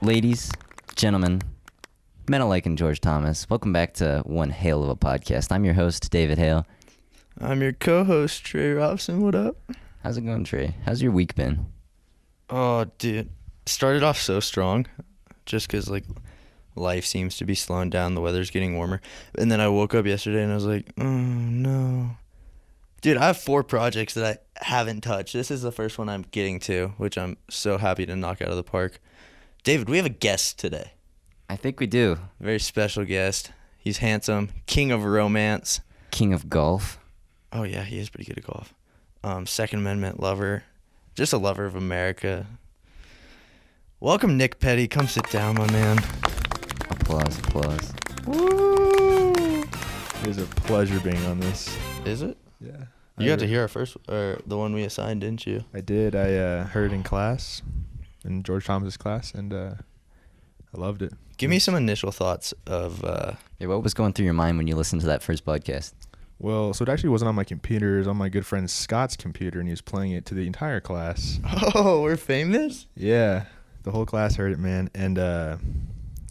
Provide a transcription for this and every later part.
Ladies, gentlemen, men alike and George Thomas, welcome back to one Hale of a podcast. I'm your host, David Hale. I'm your co-host, Trey Robison. What up? How's it going, Trey? How's your week been? Oh, dude. Started off so strong just because, life seems to be slowing down. The weather's getting warmer. And then I woke up yesterday and I was like, oh, no. Dude, I have 4 projects that I haven't touched. This is the first one I'm getting to, which I'm so happy to knock out of the park. David, we have a guest today. I think we do. Very special guest. He's handsome, king of romance. King of golf. Oh, yeah, he is pretty good at golf. Second Amendment lover. Just a lover of America. Welcome, Nick Petty. Come sit down, my man. Applause. Woo! It is a pleasure being on this. Is it? Yeah. You got to hear our first, or the one we assigned, didn't you? I did. I heard in class, in George Thomas's class, and I loved it. Give me some initial thoughts of... What was going through your mind when you listened to that first podcast? Well, so it actually wasn't on my computer. It was on my good friend Scott's computer, and he was playing it to the entire class. Oh, we're famous? Yeah. The whole class heard it, man. And, I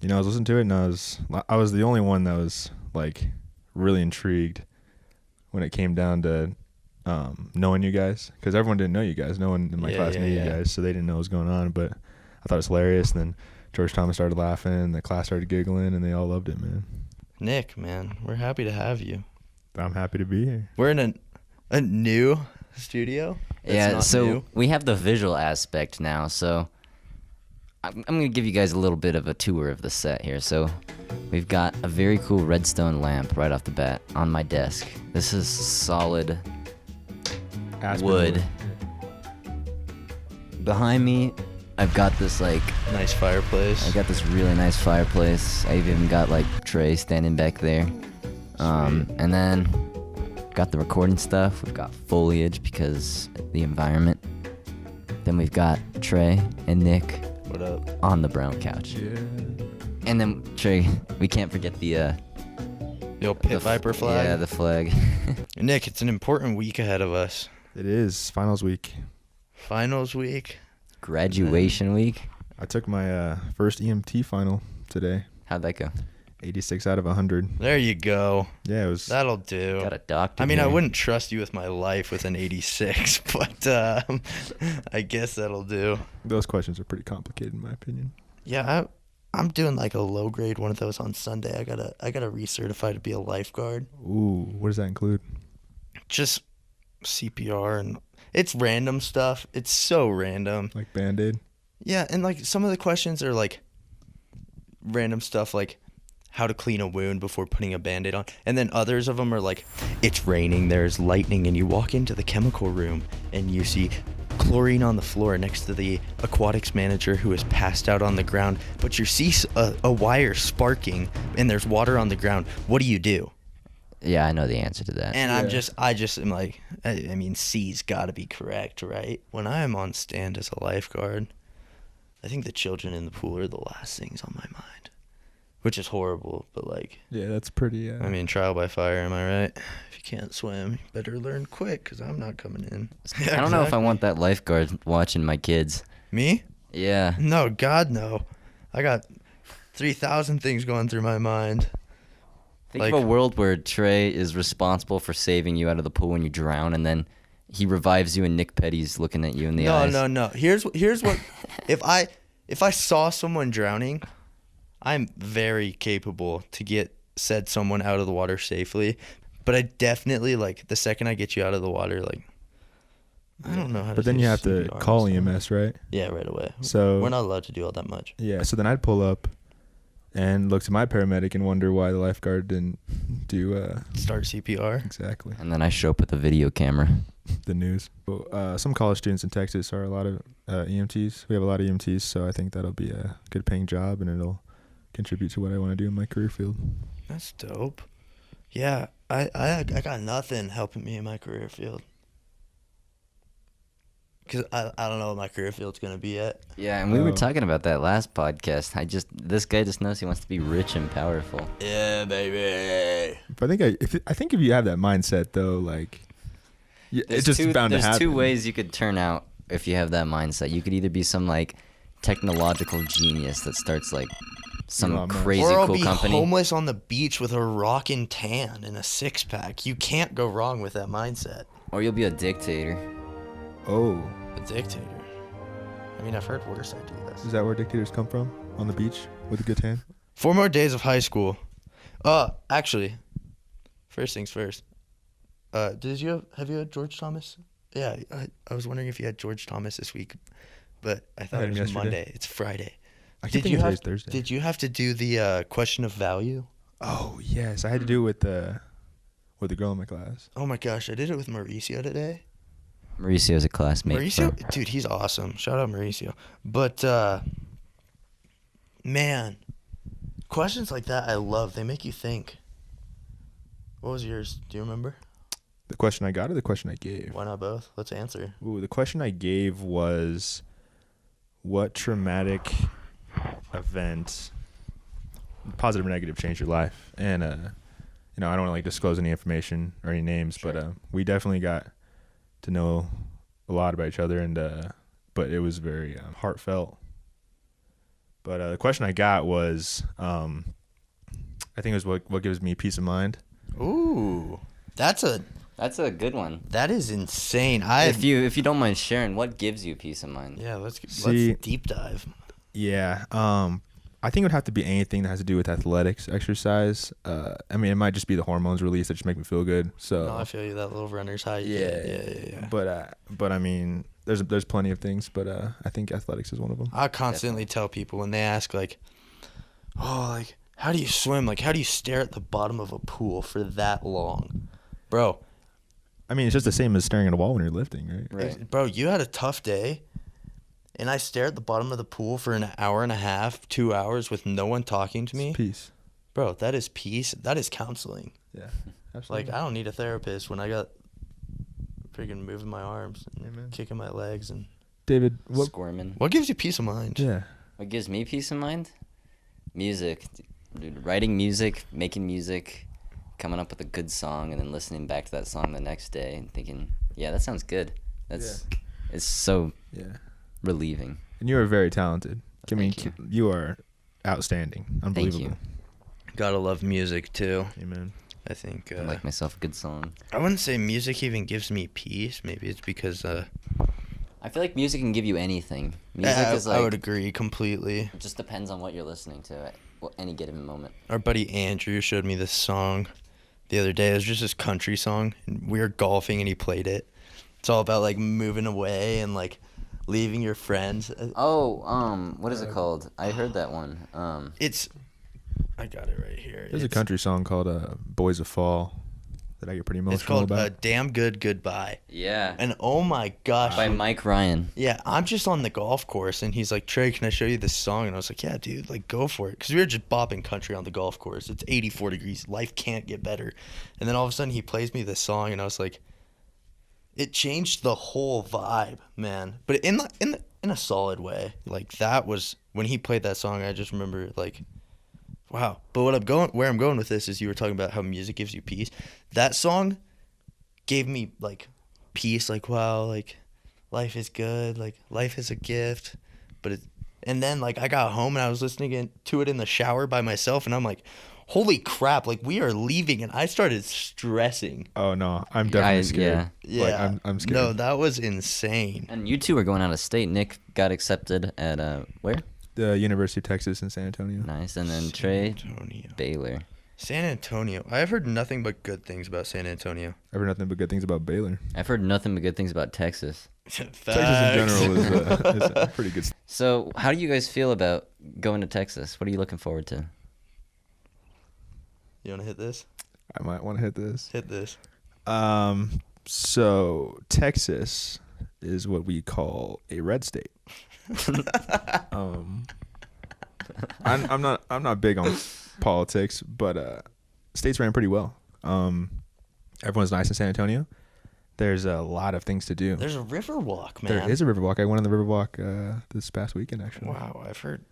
was listening to it, and I was the only one that was, really intrigued when it came down to knowing you guys. Because everyone didn't know you guys. No one in my class knew you guys, so they didn't know what was going on. But I thought it was hilarious. And then George Thomas started laughing, and the class started giggling, and they all loved it, man. Nick, man, we're happy to have you. I'm happy to be here. We're in a new studio. Yeah, so we have the visual aspect now, so I'm going to give you guys a little bit of a tour of the set here. So we've got a very cool redstone lamp right off the bat on my desk. This is solid wood. Behind me, I've got this nice fireplace. I got this really nice fireplace. I've even got Trey standing back there. And then got the recording stuff. We've got foliage because the environment. Then we've got Trey and Nick. What up? On the brown couch. Yeah. And then Trey, we can't forget the old Pit Viper flag. Yeah, the flag. Nick, it's an important week ahead of us. It is finals week. Finals week. Graduation week. I took my first EMT final today. How'd that go? 86 out of 100. There you go. Yeah, it was. That'll do. Got a doctor. I mean, here. I wouldn't trust you with my life with an 86, but I guess that'll do. Those questions are pretty complicated in my opinion. Yeah, I'm doing a low grade one of those on Sunday. I gotta recertify to be a lifeguard. Ooh, what does that include? Just CPR, and it's random stuff. It's so random. Like Band-Aid? Yeah, and some of the questions are random stuff how to clean a wound before putting a Band-Aid on. And then others of them are it's raining, there's lightning, and you walk into the chemical room and you see chlorine on the floor next to the aquatics manager who is passed out on the ground, but you see a wire sparking and there's water on the ground. What do you do? Yeah, I know the answer to that. And I just am I mean, C's got to be correct, right? When I am on stand as a lifeguard, I think the children in the pool are the last things on my mind, which is horrible, but Yeah, that's pretty. I mean, trial by fire, am I right? If you can't swim, you better learn quick, because I'm not coming in. I don't know if I want that lifeguard watching my kids. Me? Yeah. No, God, no. I got 3,000 things going through my mind. Think of a world where Trey is responsible for saving you out of the pool when you drown, and then he revives you and Nick Petty's looking at you in the eyes. No. Here's what if I saw someone drowning, I'm very capable to get said someone out of the water safely, but I definitely the second I get you out of the water, I don't know how to. But then you have to call EMS, right? Yeah, right away. So we're not allowed to do all that much. Yeah, so then I'd pull up and look to my paramedic and wonder why the lifeguard didn't do start CPR. Exactly. And then I show up with a video camera. The news. Well, some college students in Texas are a lot of EMTs. We have a lot of EMTs, so I think that'll be a good paying job, and it'll contribute to what I want to do in my career field. That's dope. Yeah, I got nothing helping me in my career field. Because I don't know what my career field's going to be yet. Yeah, and we were talking about that last podcast. This guy just knows he wants to be rich and powerful. Yeah, baby. But I think if you have that mindset though, like, it's just bound to happen. There's two ways you could turn out if you have that mindset. You could either be some like technological genius that starts like some crazy or I'll cool be company. homeless on the beach with a rockin' tan and a six-pack. You can't go wrong with that mindset. Or you'll be a dictator. Oh. A dictator. I mean, I've heard worse ideas. Is that where dictators come from? On the beach with a good tan? 4 more days of high school. Actually, first things first. Have you had George Thomas? Yeah, I was wondering if you had George Thomas this week, but I thought it was yesterday. Monday. It's Friday. I keep thinking today's Thursday. Did you have to do the question of value? Oh yes, I had to do it with the girl in my class. Oh my gosh, I did it with Mauricio today. Mauricio's a classmate. Mauricio, dude, he's awesome. Shout out Mauricio. But man, questions like that I love. They make you think. What was yours? Do you remember? The question I got or the question I gave? Why not both? Let's answer. Ooh, the question I gave was, what traumatic event, positive or negative, changed your life? And I don't want to like disclose any information or any names, Sure. but we definitely got to know a lot about each other, and but it was very heartfelt. But the question I got was, I think it was what gives me peace of mind. Ooh, that's a good one. That is insane. If you don't mind sharing, what gives you peace of mind? Yeah, let's See, deep dive. Yeah, I think it would have to be anything that has to do with athletics, exercise. I mean, it might just be the hormones released that just make me feel good. So No, I feel you. That little runner's high. Yeah. But I mean, there's plenty of things, but I think athletics is one of them. I constantly tell people when they ask like, oh, like how do you swim? Like how do you stare at the bottom of a pool for that long, bro? I mean, it's just the same as staring at a wall when you're lifting, right? Right. Bro, you had a tough day, and I stared at the bottom of the pool for an hour and a half, 2 hours with no one talking to me. It's peace. Bro, that is peace. That is counseling. Yeah, absolutely. Like, I don't need a therapist when I got freaking moving my arms and Amen. kicking my legs. And David, Squirming. what gives you peace of mind? Yeah. What gives me peace of mind? Music. Dude, writing music, making music, coming up with a good song, and then listening back to that song the next day and thinking, yeah, that sounds good. It's so relieving. And you are very talented. Thank you. You are outstanding. Unbelievable. Thank you. Gotta love music, too. Amen. I think. I like myself a good song. I wouldn't say music even gives me peace. Maybe it's because. I feel like music can give you anything. Music is like. I would agree completely. It just depends on what you're listening to at any given moment. Our buddy Andrew showed me this song the other day. It was just this country song. And we were golfing and he played it. It's all about like moving away and like leaving your friends. Oh, what is it called? I heard that one. I got it right here. There's a country song called "Boys of Fall" that I get pretty It's emotional called about. Damn Good Goodbye. Yeah. And oh my gosh. By Mike Ryan. Yeah, I'm just on the golf course and he's like, Trey, can I show you this song? And I was like, yeah, dude, like go for it. Because we were just bopping country on the golf course. It's 84 degrees. Life can't get better. And then all of a sudden he plays me this song and I was like, it changed the whole vibe, man. But in a solid way. Like that was, when he played that song, I just remember like, wow. But where I'm going with this is you were talking about how music gives you peace. That song gave me like peace, like wow, like life is good, like life is a gift. And then like I got home and I was listening to it in the shower by myself and I'm like, holy crap, like we are leaving, and I started stressing. Oh no, I'm definitely scared. Yeah. Like, I'm scared. No, that was insane. And you two are going out of state. Nick got accepted at where? The University of Texas in San Antonio. Nice. And then Trey, Antonio. Baylor. San Antonio. I've heard nothing but good things about San Antonio. I've heard nothing but good things about Baylor. I've heard nothing but good things about Texas. Texas in general is a pretty good. So, how do you guys feel about going to Texas? What are you looking forward to? You want to hit this? I might want to hit this. Hit this. So Texas is what we call a red state. I'm not big on politics, but states ran pretty well. Everyone's nice in San Antonio. there's a lot of things to do. There's a river walk, man. There is a river walk. I went on the river walk this past weekend, actually. Wow, I've heard.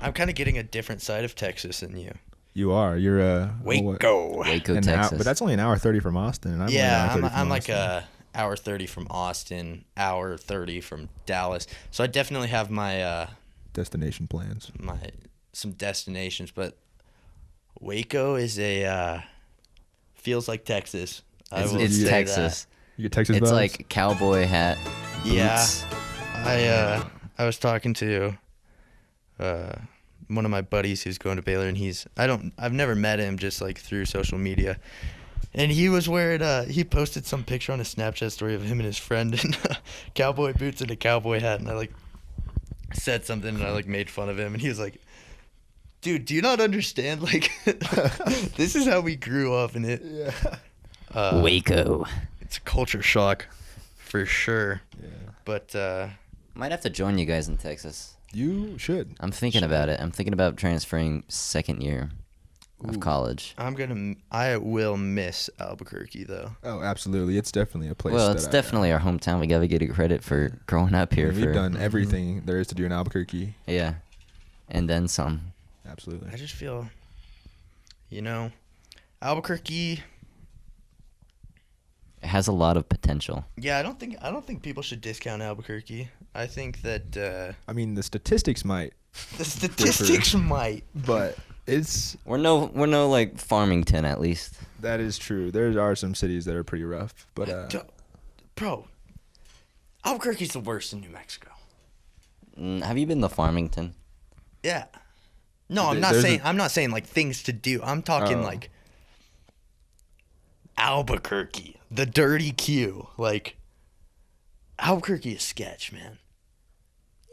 I'm kind of getting a different side of Texas than you. You are. You're Waco. Waco, Texas. But that's only an hour 30 from Austin. And I'm like a hour 30 from Austin, hour 30 from Dallas. So I definitely have my destination plans. Some destinations, but Waco is a feels like Texas. It's Texas. You get Texas It's vibes? like cowboy hat. Yeah. Boots. I was talking to one of my buddies who's going to Baylor, and I've never met him, just like through social media. And he was wearing he posted some picture on his Snapchat story of him and his friend in cowboy boots and a cowboy hat, and I like said something and I like made fun of him, and he was like, "Dude, do you not understand? Like, this is how we grew up, and Waco. It's a culture shock, for sure." Yeah. But Might have to join you guys in Texas. You should. I'm thinking about it. I'm thinking about transferring second year of college. I will miss Albuquerque though. Oh, absolutely. It's definitely a place. Well, it's definitely our hometown. We gotta get credit for growing up here. We've done everything there is to do in Albuquerque. Yeah, and then some. Absolutely. I just feel, Albuquerque. It has a lot of potential. Yeah, I don't think people should discount Albuquerque. I think that I mean, the statistics might, the statistics might. but we're no like Farmington at least. that is true. There are some cities that are pretty rough, but Bro, Albuquerque's the worst in New Mexico. Have you been to Farmington? Yeah. No, I'm not saying like things to do. I'm talking like Albuquerque, the dirty Q. Like, Albuquerque is sketch, man.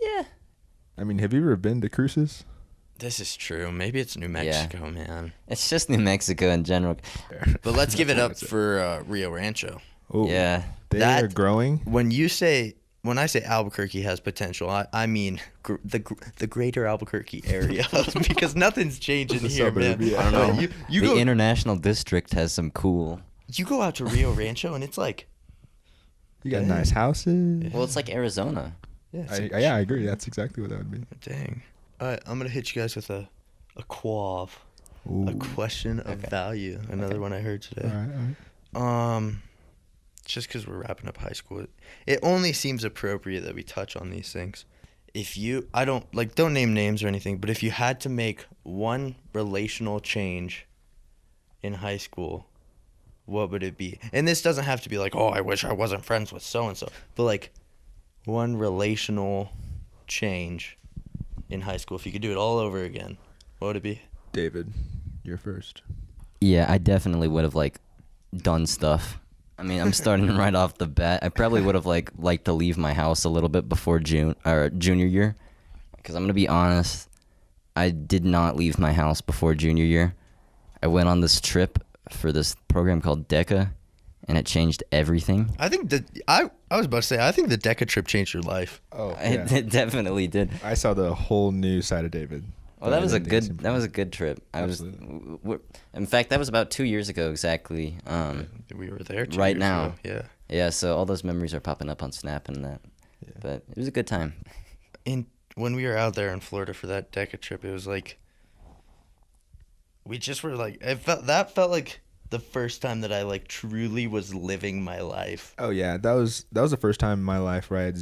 Yeah. I mean, have you ever been to Cruces? This is true. Maybe it's New Mexico, man. It's just New Mexico in general. But let's give it up for Rio Rancho. Oh, Yeah. they are growing. When I say Albuquerque has potential, I mean the greater Albuquerque area because nothing's changing The here, suburb, man. yeah. I don't know. You The go International District has some cool. you go out to Rio Rancho and it's like, You got nice houses. Well, it's like Arizona. yeah, I agree. That's exactly what that would be. dang. All right, I'm gonna hit you guys with a quav, Ooh. a question of value. Another one I heard today. All right. Just because we're wrapping up high school, it only seems appropriate that we touch on these things. Don't name names or anything, but if you had to make one relational change in high school, what would it be? And this doesn't have to be like, oh, I wish I wasn't friends with so-and-so, but like one relational change in high school. If you could do it all over again, what would it be? David, you're first. Yeah, I definitely would have like done stuff. I mean, I'm starting right off the bat. I probably would have liked to leave my house a little bit before junior year, because I'm gonna be honest, I did not leave my house before junior year. I went on this trip for this program called DECA, and it changed everything. I think I was about to say, I think the DECA trip changed your life. Oh, It definitely did. I saw the whole new side of David. Well, that was a good trip. In fact, that was about 2 years ago exactly. We were there 2 Right years now. ago. Yeah. Yeah, so all those memories are popping up on Snap and that. Yeah. But it was a good time. When we were out there in Florida for that DECA trip, it was like we just were like that felt like the first time that I like truly was living my life. Oh yeah, that was the first time in my life where I had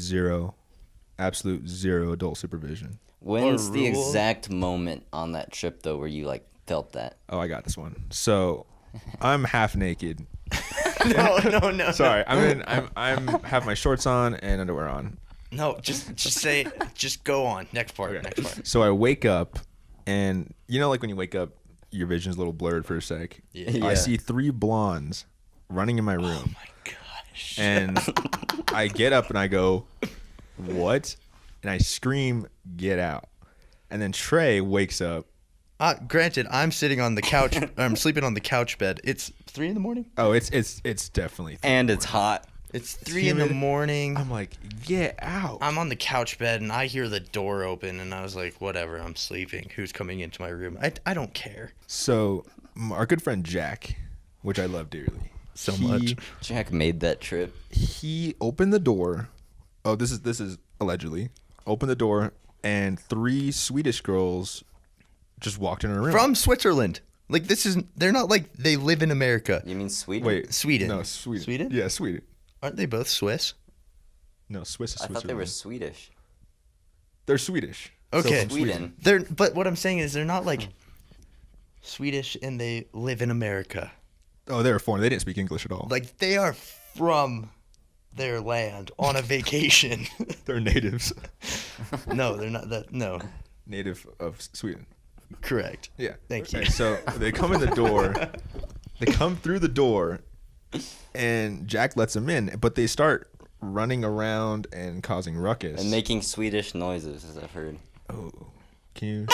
absolute zero adult supervision. When's the rules? exact moment on that trip though where you like felt that? Oh, I got this one. So, I'm half naked. No. Sorry, I'm have my shorts on and underwear on. No, just go on. Next part. So I wake up, and like when you wake up, your vision's a little blurred for a sec. Yeah. I see 3 blondes running in my room. Oh my gosh. And I get up and I go, "What?" And I scream, "Get out!" And then Trey wakes up. Granted, I'm sitting on the couch. I'm sleeping on the couch bed. It's 3 in the morning. Oh, it's definitely 3 And it's hot. It's 3 in the morning. I'm like, "Get out!" I'm on the couch bed and I hear the door open and I was like, whatever, I'm sleeping. Who's coming into my room? I don't care. So our good friend Jack, which I love dearly, so much. Jack made that trip. He opened the door. Oh, this is allegedly. Opened the door, and 3 Swedish girls just walked in her room. From Switzerland. Like, they're not like they live in America. You mean Sweden? Wait. Sweden. No, Sweden. Sweden? Yeah, Sweden. Aren't they both Swiss? No, Swiss is I Switzerland. thought they were Swedish. They're Swedish. Okay. from Sweden. But what I'm saying is they're not like Swedish and they live in America. Oh, they were foreign. They didn't speak English at all. Like, they are from their land on a vacation. They're natives. No, they're not that. No. Native of Sweden. Correct. Yeah. Thank you. Okay, so they come in the door. They come through the door, and Jack lets them in. But they start running around and causing ruckus. And making Swedish noises, as I've heard. Oh, can you?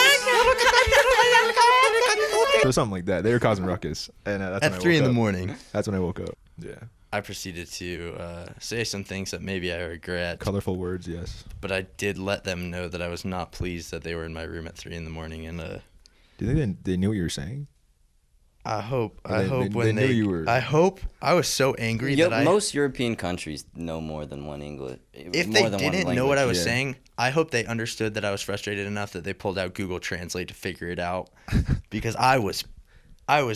So something like that. They were causing ruckus, and that's when I At 3 in woke the up. morning, That's when I woke up. Yeah. I proceeded to say some things that maybe I regret. Colorful words, yes. But I did let them know that I was not pleased that they were in my room at 3 in the morning. And Do you think they knew what you were saying? I hope They when knew you were. I hope I was so angry that I. Most European countries know more than one English. If more they than one didn't know what I was Yeah. saying, I hope they understood that I was frustrated enough that they pulled out Google Translate to figure it out, because I was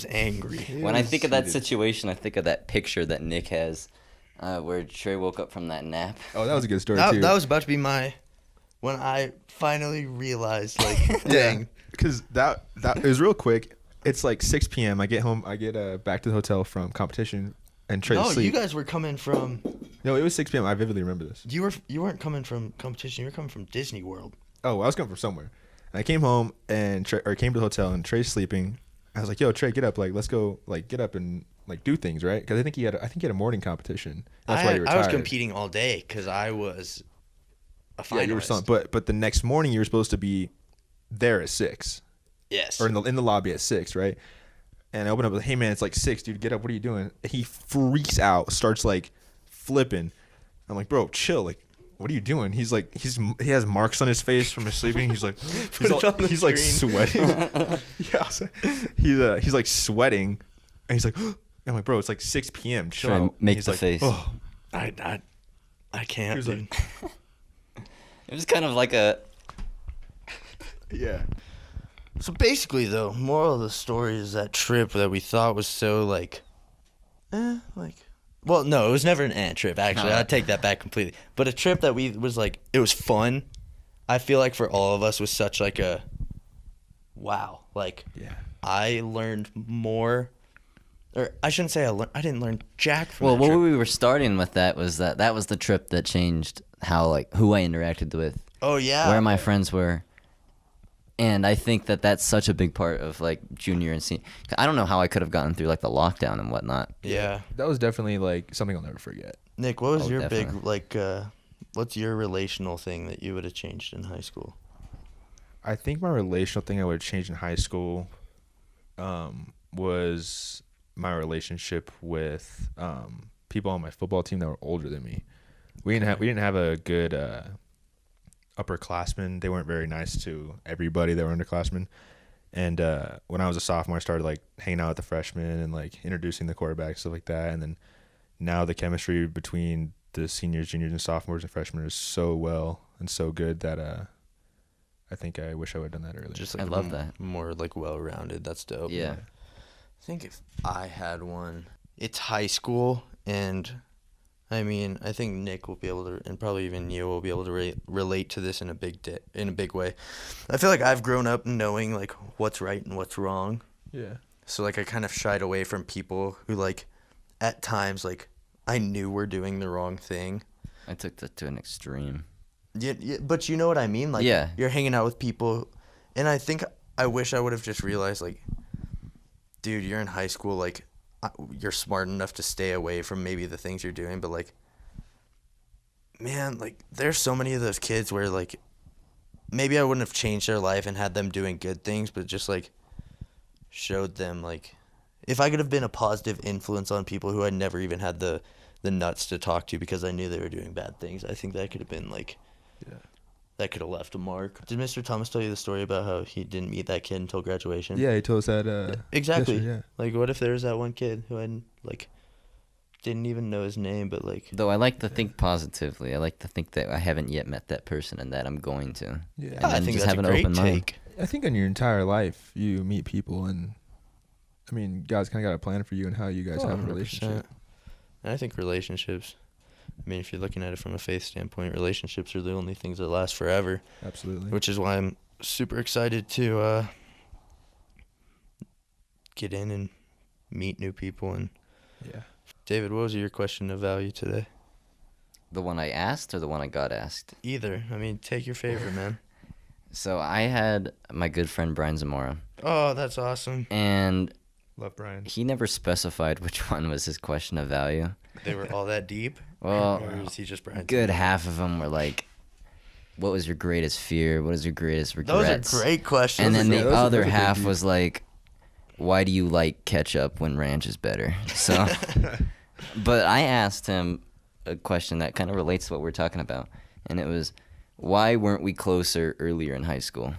angry. When I think of that situation, I think of that picture that Nick has, where Trey woke up from that nap. Oh, that was a good story That, too. that was about to be when I finally realized, like, dang. Because that it was real quick. It's like 6 p.m. I get home. I get back to the hotel from competition, and Trey's No, asleep. you guys were coming from. No, it was 6 p.m. I vividly remember this. You weren't coming from competition. You were coming from Disney World. Oh, I was coming from somewhere. And I came home and came to the hotel, and Trey's sleeping. I was like, "Yo, Trey, get up! Like, let's go! Like, get up and like do things, right?" Because I think he had a morning competition. That's why you were tired. I was competing all day because I was a finalist. Yeah, you were something. But the next morning you were supposed to be there at 6. Yes. Or in the lobby at 6, right? And I open up with, "Hey man, it's like 6, dude. Get up. What are you doing?" And he freaks out, starts like flipping. I'm like, "Bro, chill. Like, what are you doing?" He's like, he has marks on his face from his sleeping. He's like, he's like sweating. Yeah, he's like sweating, and he's like, I'm like, "Bro, it's like 6 p.m. Chill Try out." and make He's the like, face. "Oh." I can't. He was Dude. like, It was kind of like a. yeah. So basically, though, moral of the story is that trip that we thought was so well, no, it was never an ant trip. Actually, No. I take that back completely. But a trip that was like, it was fun. I feel like for all of us was such like a, wow, like Yeah. I learned more, or I shouldn't say I didn't learn jack from Well, that what trip. we were starting with that was the trip that changed who I interacted with, Oh yeah, where my friends were. And I think that that's such a big part of like junior and senior. I don't know how I could have gotten through like the lockdown and whatnot. yeah. That was definitely like something I'll never forget. Nick, what was Oh, your definitely. big like? What's your relational thing that you would have changed in high school? I think my relational thing I would have changed in high school was my relationship with people on my football team that were older than me. We didn't have a good upperclassmen. They weren't very nice to everybody that were underclassmen. And when I was a sophomore, I started like hanging out with the freshmen and like introducing the quarterback, stuff like that. And then now the chemistry between the seniors, juniors, and sophomores and freshmen is so well and so good that I think I wish I would have done that earlier. Just like I love that. more like well-rounded. That's dope. Yeah. I think if I had one, it's high school, and I mean, I think Nick will be able to, and probably even you will be able to relate to this in a big way. I feel like I've grown up knowing like what's right and what's wrong. Yeah. So like I kind of shied away from people who like at times like I knew were doing the wrong thing. I took that to an extreme. Yeah, but you know what I mean? Like Yeah. you're hanging out with people, and I think I wish I would have just realized like, dude, you're in high school, like you're smart enough to stay away from maybe the things you're doing, but like, man, like there's so many of those kids where like maybe I wouldn't have changed their life and had them doing good things, but just like showed them like if I could have been a positive influence on people who I never even had the nuts to talk to because I knew they were doing bad things, I think that could have been like, Yeah. that could have left a mark. Did Mr. Thomas tell you the story about how he didn't meet that kid until graduation? Yeah, he told us that. Exactly. yesterday, yeah. Like, what if there was that one kid who hadn't, like, didn't even know his name, but like. Though I like to think positively. I like to think that I haven't yet met that person and that I'm going to. Yeah. And I then think just that's have a an great open mind. take. I think in your entire life you meet people, and I mean, God's kind of got a plan for you and how you guys have a 100%. relationship. And I think relationships. I mean, if you're looking at it from a faith standpoint, relationships are the only things that last forever. Absolutely. Which is why I'm super excited to get in and meet new people. And Yeah. David, what was your question of value today? The one I asked or the one I got asked? Either. I mean, take your favorite, man. So I had my good friend Brian Zamora, Oh, that's awesome. and Love Brian. he never specified which one was his question of value. They were all that deep? Well, Or was he just Brian? good half of them were like, what was your greatest fear? What is your greatest regrets? Those are great questions. And then Yeah, the those are other big half deep. was like, why do you like ketchup when ranch is better? So, but I asked him a question that kind of relates to what we're talking about. And it was, why weren't we closer earlier in high school?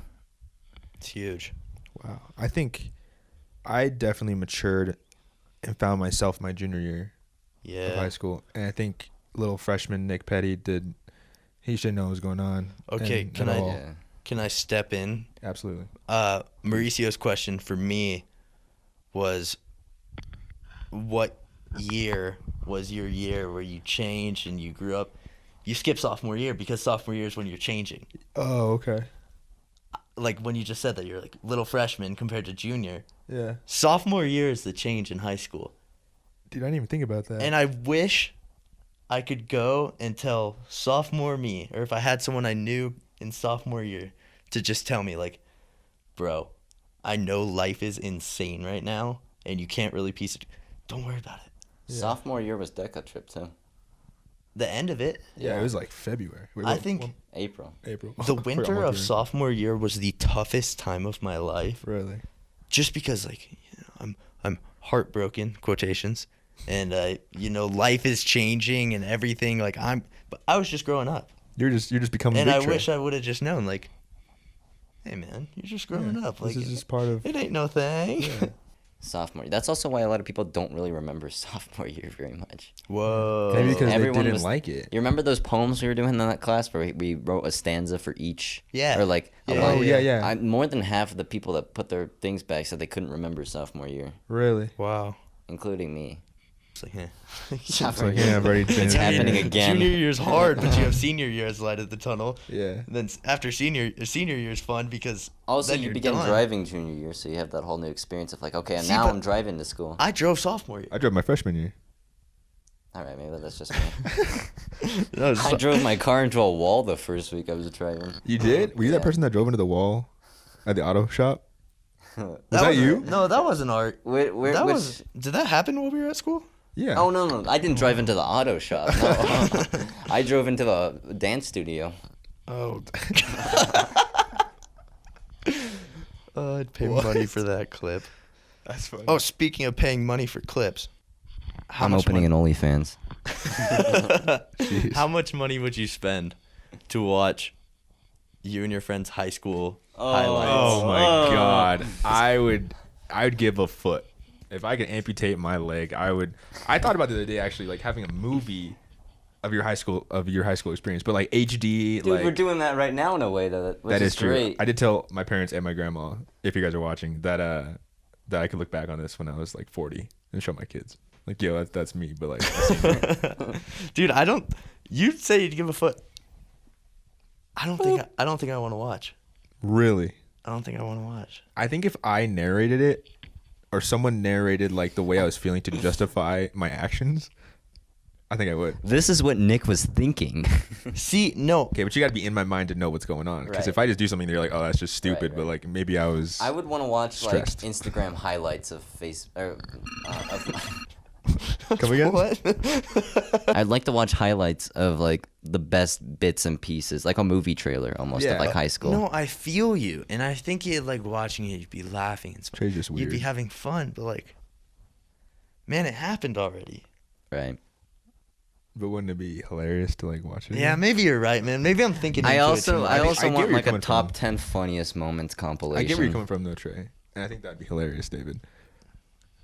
It's huge. Wow. I think I definitely matured and found myself my junior year of high Yeah. school. And I think little freshman Nick Petty he should know what was going on. Okay, and can at I- all. Yeah. Can I step in? Absolutely. Mauricio's question for me was, what year was your year where you changed and you grew up? You skipped sophomore year because sophomore year is when you're changing. Oh, okay. Like when you just said that, you're like little freshman compared to junior. Yeah. Sophomore year is the change in high school. Dude, I didn't even think about that. And I wish I could go and tell sophomore me, or if I had someone I knew in sophomore year, to just tell me, like, bro, I know life is insane right now, and you can't really piece it. Don't worry about it. Yeah. Sophomore year was DECA trip too. The end of it, yeah, it was like February. Wait, I what- think what- April. April. the For a winter month of here. sophomore year was the toughest time of my life, Really? just because, like, you know, I'm heartbroken, quotations, and life is changing and everything. Like, but I was just growing up. You're just becoming. And Big I Trey. wish I would have just known, like, hey, man, you're just growing up. Like, This is just part of. it ain't no thing. Yeah. Sophomore. That's also why a lot of people don't really remember sophomore year very much. Whoa. Maybe because they Everyone didn't was- like it. You remember those poems we were doing in that class where we wrote a stanza for each? Yeah. Or like a Yeah, line? Oh yeah. More than half of the people that put their things back said they couldn't remember sophomore year, Really? Wow. including me. It's like, eh. It's like, yeah, I've already been. It's happening again. Junior year's hard, but you have senior year as light at the tunnel. Yeah. Then after senior year is fun because Also, then you you're begin done. driving junior year, so you have that whole new experience of like, okay, and See, now but- I'm driving to school. I drove sophomore year. I drove my freshman year. All right, maybe that's just me. No, I drove my car into a wall the first week I was driving. You did? Were you Yeah. that person that drove into the wall at the auto shop? Was that wasn't- you? No, that wasn't art. Which, Did that happen while we were at school? Yeah. Oh no, I didn't drive into the auto shop. No. I drove into the dance studio. Oh. I'd pay What? money for that clip. That's funny. Oh, speaking of paying money for clips, I'm opening an OnlyFans. Jeez. How much money would you spend to watch you and your friends' high school highlights? Oh my god. I would give a foot. If I could amputate my leg, I would. I thought about the other day actually, like having a movie of your high school experience, but like HD. Dude, like we're doing that right now in a way which that is true. great. I did tell my parents and my grandma, if you guys are watching, that I could look back on this when I was like 40 and show my kids. Like, yo, that's me, but like, Dude, you'd say you'd give a foot. I don't think I want to watch. really. I don't think I want to watch. I think if I narrated it, or someone narrated like the way I was feeling to justify my actions, I think I would. This is what Nick was thinking. See, no. Okay, but you got to be in my mind to know what's going on. Because Right. if I just do something, they're like, "Oh, that's just stupid." Right. But like, maybe I was. I would want to watch Stressed. like Instagram highlights of Come again? What? I'd like to watch highlights of like the best bits and pieces, like a movie trailer almost Yeah. of like high school. No, I feel you, and I think you like watching it. You'd be laughing and stuff. Trey's just You'd be weird. having fun, but like, man, it happened already. Right. But wouldn't it be hilarious to like watch it? Yeah, again? maybe you're right, man. Maybe I'm thinking. I into it also too much. I mean, also I get where want you're like a coming top from. 10 funniest moments compilation. I get where you're coming from, though, Trey. And I think that'd be hilarious, David.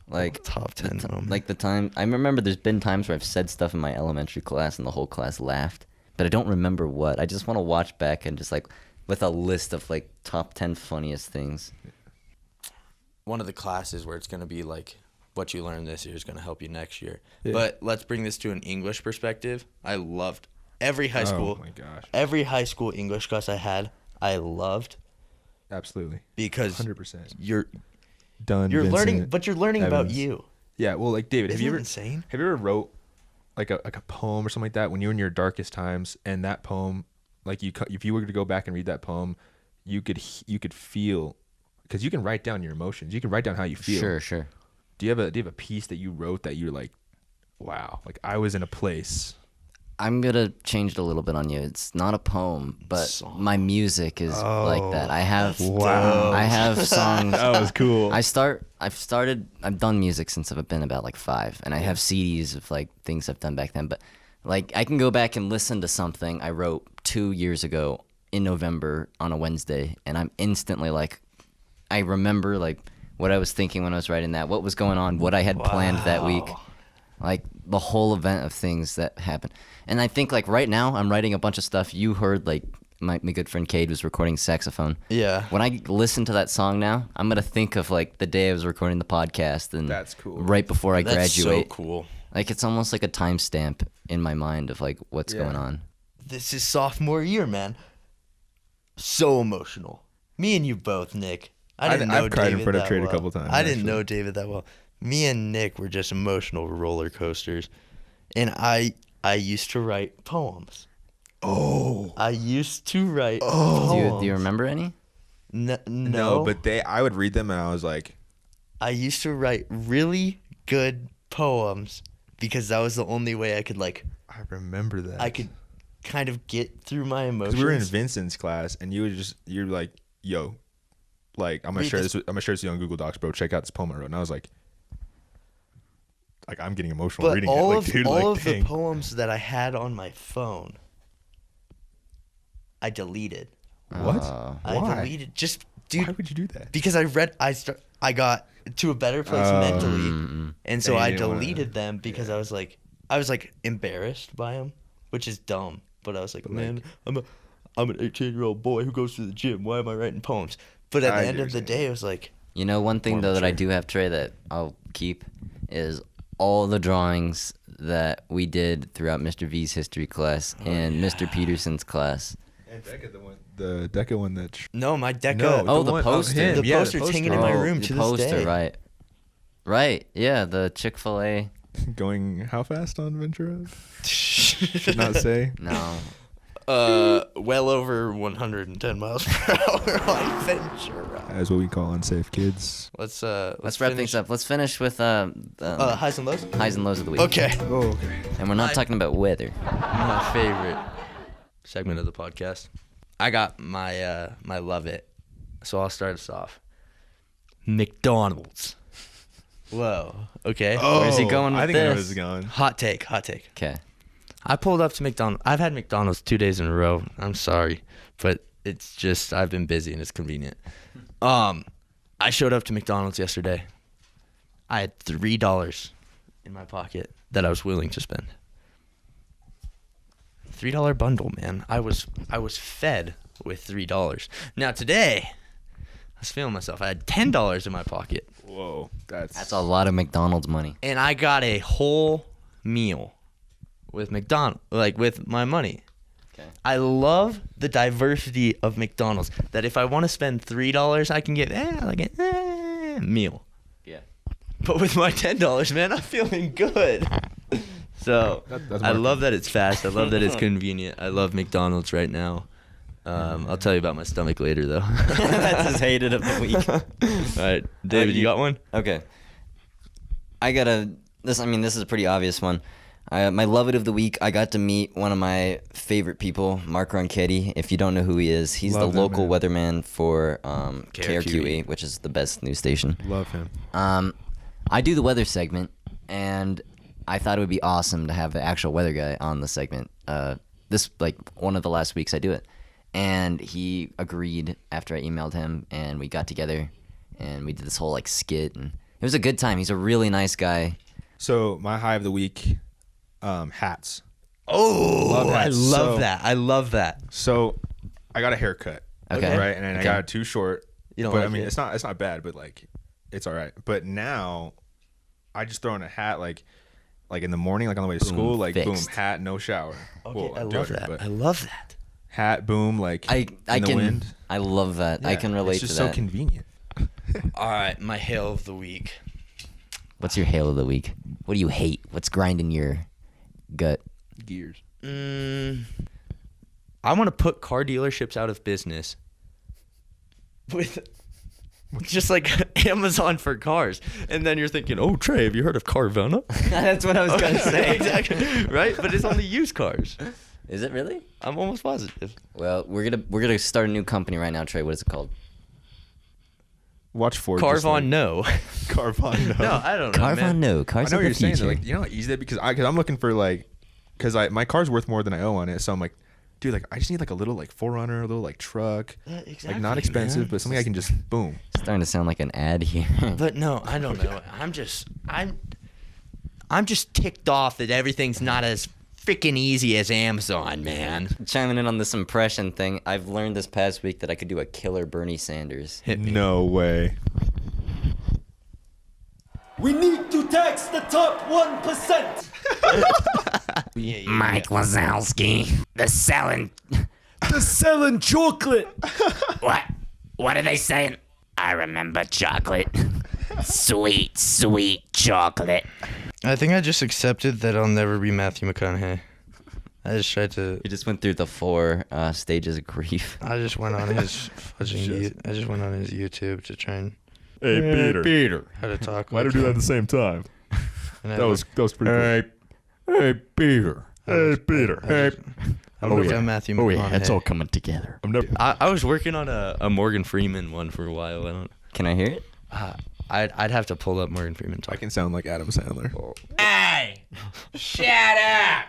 Like Top 10 moment. like the time I remember there's been times where I've said stuff in my elementary class and the whole class laughed, but I don't remember what. I just want to watch back and just like with a list of like top 10 funniest things. One of the classes where it's going to be like what you learned this year is going to help you next year. Yeah. But let's bring this to an English perspective. I loved every high school. Oh my gosh. Every high school English class I had, I loved Absolutely. because 100%. you're Vincent, learning, but you're learning about Evans. you. Yeah, well, like David, Isn't have you that ever insane? Have you ever wrote like a poem or something like that when you were in your darkest times, and that poem, like if you were to go back and read that poem, you could feel, because you can write down your emotions, you can write down how you feel. Sure. Do you have a piece that you wrote that you're like, wow, like I was in a place? I'm gonna change it a little bit on you. It's not a poem, but Song. my music is like that. I have Wow. I have songs. That was cool. I've done music since I've been about like 5, and I have CDs of like things I've done back then. But like I can go back and listen to something I wrote 2 years ago in November on a Wednesday, and I'm instantly like, I remember like what I was thinking when I was writing that, what was going on, what I had planned that week. Like the whole event of things that happened. And I think like right now I'm writing a bunch of stuff. You heard like my good friend Cade was recording saxophone. Yeah. When I listen to that song now, I'm going to think of like the day I was recording the podcast and That's cool. right before I That's graduate. so cool. Like it's almost like a timestamp in my mind of like what's going on. This is sophomore year, man. So emotional. Me and you both, Nick. I didn't know I've cried in David front of that Trey a well. couple times, I didn't actually. know David that well. Me and Nick were just emotional roller coasters. And I used to write poems. Oh. I used to write Do poems. you remember any? No, but I would read them and I was like, I used to write really good poems because that was the only way I could I remember that. I could kind of get through my emotions. Because we were in Vincent's class, and you're like, yo, like I'm gonna Read share this. this. I'm gonna share this on Google Docs, bro. Check out this poem I wrote, and I was like I'm getting emotional But reading all it. of Like, dude, all like, of the dang. poems that I had on my phone, I deleted. What? I Why? deleted just dude Why would you do that? because I got to a better place mentally, and so And you I didn't wanna- deleted them because I was like embarrassed by them, which is dumb. But I was like, man, I'm an 18-year-old boy who goes to the gym. Why am I writing poems? But at I the end get of what the you're day, it was like, You know, one thing More though that I mature. do have, Trey, that I'll keep is all the drawings that we did throughout Mr. V's history class and Mr. Peterson's class. And the Deca one that. no, my Deca. No, Oh, the one of poster. him. The Yeah, poster's hanging in my room the to this poster, day. right, yeah, the Chick-fil-A. Going how fast on Ventura? Should not say. No, Well over 110 miles per hour on Ventura. As what we call unsafe kids. Let's let's wrap things up. Let's finish with Highs and lows. highs and lows of the week. Okay. Oh, okay. And we're not talking about weather. My favorite segment of the podcast. I got my my love it. So I'll start us off. McDonald's. Whoa. Okay. Where's he going with I think I know where this? this is going. Hot take. Hot take. Okay. I pulled up to McDonald's. I've had McDonald's 2 days in a row. I'm sorry, but it's just I've been busy and it's convenient. I showed up to McDonald's yesterday. I had $3 in my pocket that I was willing to spend. $3 bundle, man. I was fed with $3. Now today, I was feeling myself. I had $10 in my pocket, Whoa, That's a lot of McDonald's money. and I got a whole meal with with my money. Okay. I love the diversity of McDonald's. That if I want to spend $3, I can get a meal. Yeah. But with my $10, man, I'm feeling good. So That's I more love that it's fast. I love that it's convenient. I love McDonald's right now. I'll tell you about my stomach later, though. That's his hated of the week. All right, David, you got one? Okay. This is a pretty obvious one. My love it of the week, I got to meet one of my favorite people, Mark Ronchetti. If you don't know who he is, he's Love the that local man. weatherman for KRQE. KRQE, which is the best news station. Love him. I do the weather segment, and I thought it would be awesome to have the actual weather guy on the segment. This one of the last weeks I do it, and he agreed after I emailed him, and we got together, and we did this whole skit, and It was a good time. He's a really nice guy. So my high of the week, hats. Oh, Love I hats. love So- that. I love that. So I got a haircut. Okay. Right, and then I Okay. got it too short. You don't but like I mean, it? it's not bad, but like, it's all right. But now, I just throw in a hat like in the morning, like on the way to Boom, school, like fixed. boom, hat, no shower. Okay, Well, I I'm love joking, that. but I love that. hat, boom, like I in the can. wind. I love that. I Yeah, can relate it's just to that. so convenient. All right, my Hale of the week. What's your Hale of the week? What do you hate? What's grinding your gut? Gears. I want to put car dealerships out of business with just like Amazon for cars. And then you're thinking, oh, Trey, have you heard of Carvana? That's what I was gonna say. Exactly. Right? But it's only used cars. Is it really? I'm almost positive. Well, we're gonna start a new company right now, Trey. What is it called? Watch Ford. just, Carvon, like, no. Carvon, no. No, I don't know. Carvon, man. no. I Cars know of what the you're saying. future. Like, you know how easy that because I'm looking for like, because my car's worth more than I owe on it. So I'm like, dude, like I just need like a little like 4Runner, a little like truck, Exactly, like not expensive, man. but something I can just boom. Starting to sound like an ad here. But no, I don't know. I'm just ticked off that everything's not as freaking easy as Amazon, man. Chiming in on this impression thing, I've learned this past week that I could do a killer Bernie Sanders. Hit me. No way. We need to tax the top 1%. Mike Wazowski, the selling chocolate. What are they saying? I remember chocolate. Sweet, sweet chocolate. I think I just accepted that I'll never be Matthew McConaughey. I just tried to. You just went through the 4 stages of grief. I just went on his I just went on his YouTube to try and Hey, Peter. how to talk. Why do we do that at the same time? And I That was pretty cool. Hey, Peter. Hey, Peter. I looked at Matthew McConaughey. coming together. I'm never. I was working on a Morgan Freeman one for a while. I don't. Can I hear it? I'd have to pull up Morgan Freeman I talk. can sound like Adam Sandler. Hey, shut up.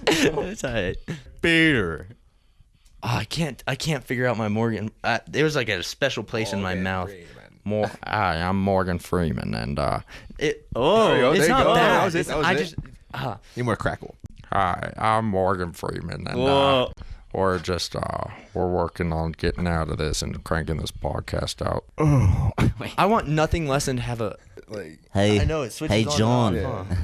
It's alright. Peter. Oh, I can't figure out my Morgan. There was like a special place in my mouth. Hi, I'm Morgan Freeman, and There you go, it's there you not go. bad. That was it, that was I it. just Need more crackle. Hi, I'm Morgan Freeman, and Whoa. we're just we're working on getting out of this and cranking this podcast out. I want nothing less than to have a. Like, Hey, I know it switches hey, on and John. off, huh?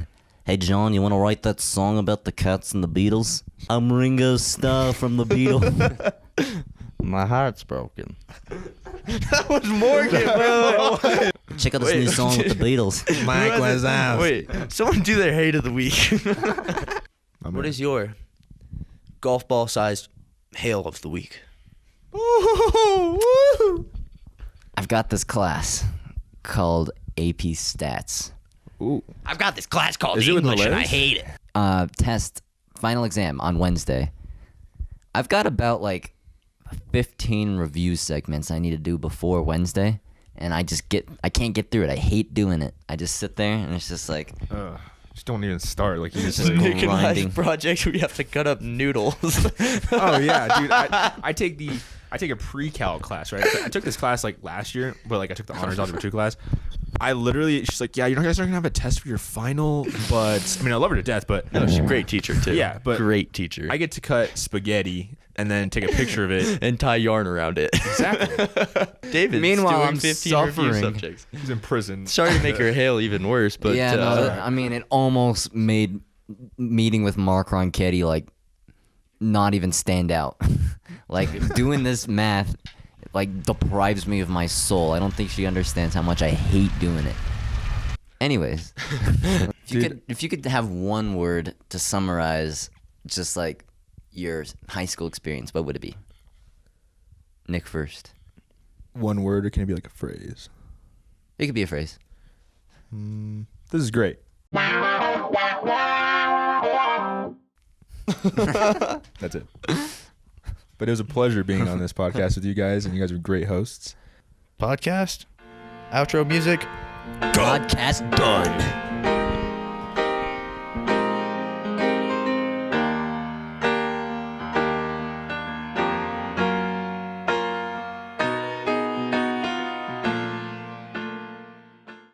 Hey, John, you want to write that song about the Cats and the Beatles? I'm Ringo Starr from the Beatles. My heart's broken. That was Morgan, bro. Check out this new song with the Beatles. Mike Wazowski. Wait, someone do their hate of the week. What is your golf ball sized hail of the week? I've got this class called AP Stats. Ooh. I've got this class called Is it with English and I letters? hate it. Test, final exam on Wednesday. I've got about like 15 review segments I need to do before Wednesday, and I can't get through it. I hate doing it. I just sit there and it's just like, Just don't even start. Like you It's just. just Like, grinding. project where you have to cut up noodles. oh yeah, dude. I take a pre-cal class, right? So I took this class like last year, but like I took the honors algebra 2 class. I literally, she's like, yeah, you guys aren't gonna have a test for your final, but I mean, I love her to death, but No, she's a great teacher too. Yeah, but great teacher. I get to cut spaghetti and then take a picture of it. and tie yarn around it. Exactly. David's Meanwhile, doing I'm 15 review suffering. subjects. He's in prison. Sorry to make her hail even worse, but yeah, no, I mean, it almost made meeting with Mark Ronchetti like not even stand out. Like doing this math like deprives me of my soul. I don't think she understands how much I hate doing it. Anyways, if you could have one word to summarize just like your high school experience, what would it be? Nick first. One word, or can it be like a phrase? It could be a phrase. This is great. That's it. But it was a pleasure being on this podcast with you guys, and you guys are great hosts. podcast, outro music. Podcast done.